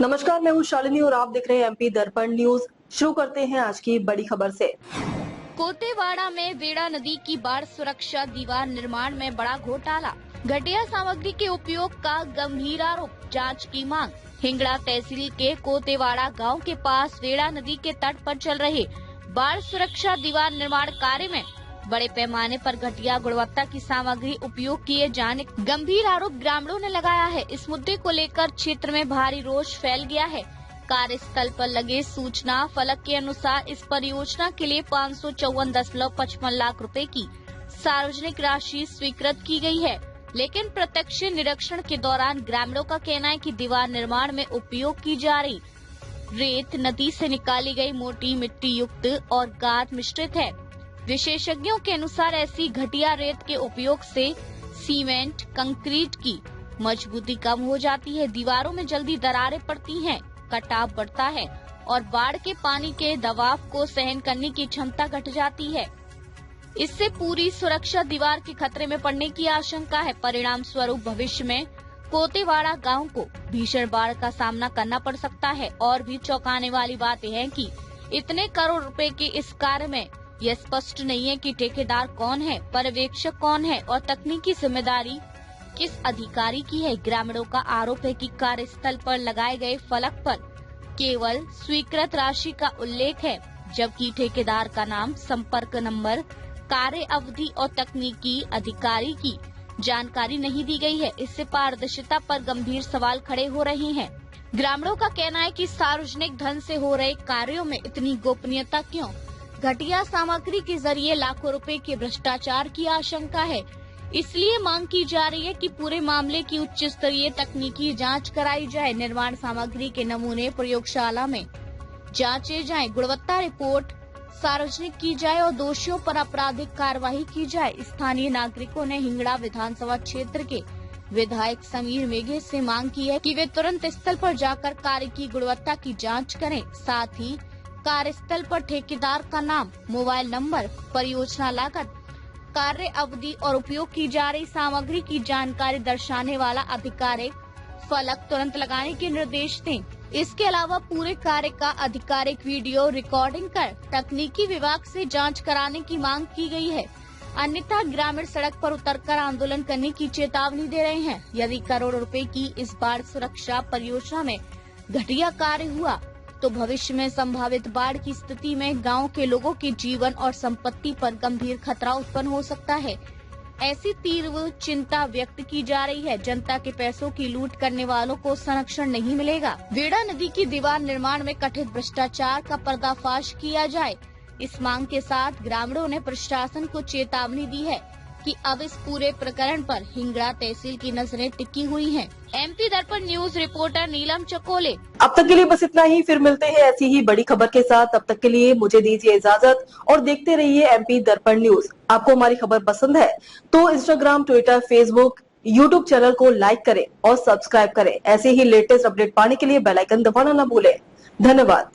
नमस्कार, मैं हूँ शालिनी और आप देख रहे हैं एमपी दर्पण न्यूज। शुरू करते हैं आज की बड़ी खबर से। कोतेवाड़ा में बेड़ा नदी की बाढ़ सुरक्षा दीवार निर्माण में बड़ा घोटाला, घटिया सामग्री के उपयोग का गंभीर आरोप, जांच की मांग। हिंगड़ा तहसील के कोतेवाड़ा गांव के पास बेड़ा नदी के तट पर चल रहे बाढ़ सुरक्षा दीवार निर्माण कार्य में बड़े पैमाने पर घटिया गुणवत्ता की सामग्री उपयोग किए जाने गंभीर आरोप ग्रामीणों ने लगाया है। इस मुद्दे को लेकर क्षेत्र में भारी रोष फैल गया है। कार्यस्थल पर लगे सूचना फलक के अनुसार इस परियोजना के लिए 554.55 लाख रुपए की सार्वजनिक राशि स्वीकृत की गई है, लेकिन प्रत्यक्ष निरीक्षण के दौरान ग्रामीणों का कहना है कि दीवार निर्माण में उपयोग की जा रही रेत नदी से निकाली गई मोटी मिट्टी युक्त और गाद मिश्रित है। विशेषज्ञों के अनुसार ऐसी घटिया रेत के उपयोग से सीमेंट कंक्रीट की मजबूती कम हो जाती है, दीवारों में जल्दी दरारें पड़ती हैं, कटाव बढ़ता है और बाढ़ के पानी के दबाव को सहन करने की क्षमता घट जाती है। इससे पूरी सुरक्षा दीवार के खतरे में पड़ने की आशंका है। परिणाम स्वरूप भविष्य में कोतेवाड़ा गांव को भीषण बाढ़ का सामना करना पड़ सकता है। और भी चौंकाने वाली बात यह है कि इतने करोड़ रुपए के इस कार्य में यह स्पष्ट नहीं है कि ठेकेदार कौन है, पर्यवेक्षक कौन है और तकनीकी जिम्मेदारी किस अधिकारी की है। ग्रामीणों का आरोप है कि कार्यस्थल पर लगाए गए फलक पर केवल स्वीकृत राशि का उल्लेख है, जबकि ठेकेदार का नाम, संपर्क नंबर, कार्य अवधि और तकनीकी अधिकारी की जानकारी नहीं दी गई है। इससे पारदर्शिता पर गंभीर सवाल खड़े हो रहे हैं। ग्रामीणों का कहना है कि सार्वजनिक धन से हो रहे कार्यों में इतनी गोपनीयता क्यों? घटिया सामग्री के जरिए लाखों रुपए के भ्रष्टाचार की आशंका है। इसलिए मांग की जा रही है कि पूरे मामले की उच्च स्तरीय तकनीकी जांच कराई जाए, निर्माण सामग्री के नमूने प्रयोगशाला में जांचे जाएं, गुणवत्ता रिपोर्ट सार्वजनिक की जाए और दोषियों पर आपराधिक कार्रवाई की जाए। स्थानीय नागरिकों ने हिंगड़ा विधानसभा क्षेत्र के विधायक समीर मेघे से मांग की है कि वे तुरंत स्थल पर जाकर कार्य की गुणवत्ता की जाँच करें। साथ ही कार्यस्थल पर ठेकेदार का नाम, मोबाइल नंबर, परियोजना लागत, कार्य अवधि और उपयोग की जा रही सामग्री की जानकारी दर्शाने वाला आधिकारिक फलक तुरंत लगाने के निर्देश दें। इसके अलावा पूरे कार्य का आधिकारिक वीडियो रिकॉर्डिंग कर तकनीकी विभाग से जांच कराने की मांग की गई है। अन्यथा ग्रामीण सड़क पर उतरकर आंदोलन करने की चेतावनी दे रहे हैं। यदि करोड़ों रुपए की इस बाढ़ सुरक्षा परियोजना में घटिया कार्य हुआ तो भविष्य में संभावित बाढ़ की स्थिति में गांव के लोगों के जीवन और संपत्ति पर गंभीर खतरा उत्पन्न हो सकता है। ऐसी तीव्र चिंता व्यक्त की जा रही है। जनता के पैसों की लूट करने वालों को संरक्षण नहीं मिलेगा। बेड़ा नदी की दीवार निर्माण में कथित भ्रष्टाचार का पर्दाफाश किया जाए। इस मांग के साथ ग्रामीणों ने प्रशासन को चेतावनी दी है कि अब इस पूरे प्रकरण पर हिंगड़ा तहसील की नजरें टिकी हुई हैं। एमपी दर्पण न्यूज रिपोर्टर नीलम चकोले। अब तक के लिए बस इतना ही, फिर मिलते हैं ऐसी ही बड़ी खबर के साथ। तब तक के लिए मुझे दीजिए इजाजत और देखते रहिए एमपी दर्पण न्यूज। आपको हमारी खबर पसंद है तो Instagram, Twitter, Facebook, YouTube channel को लाइक करें और सब्सक्राइब करें। ऐसे ही लेटेस्ट अपडेट पाने के लिए बेल आइकन दबाना न भूलें। धन्यवाद।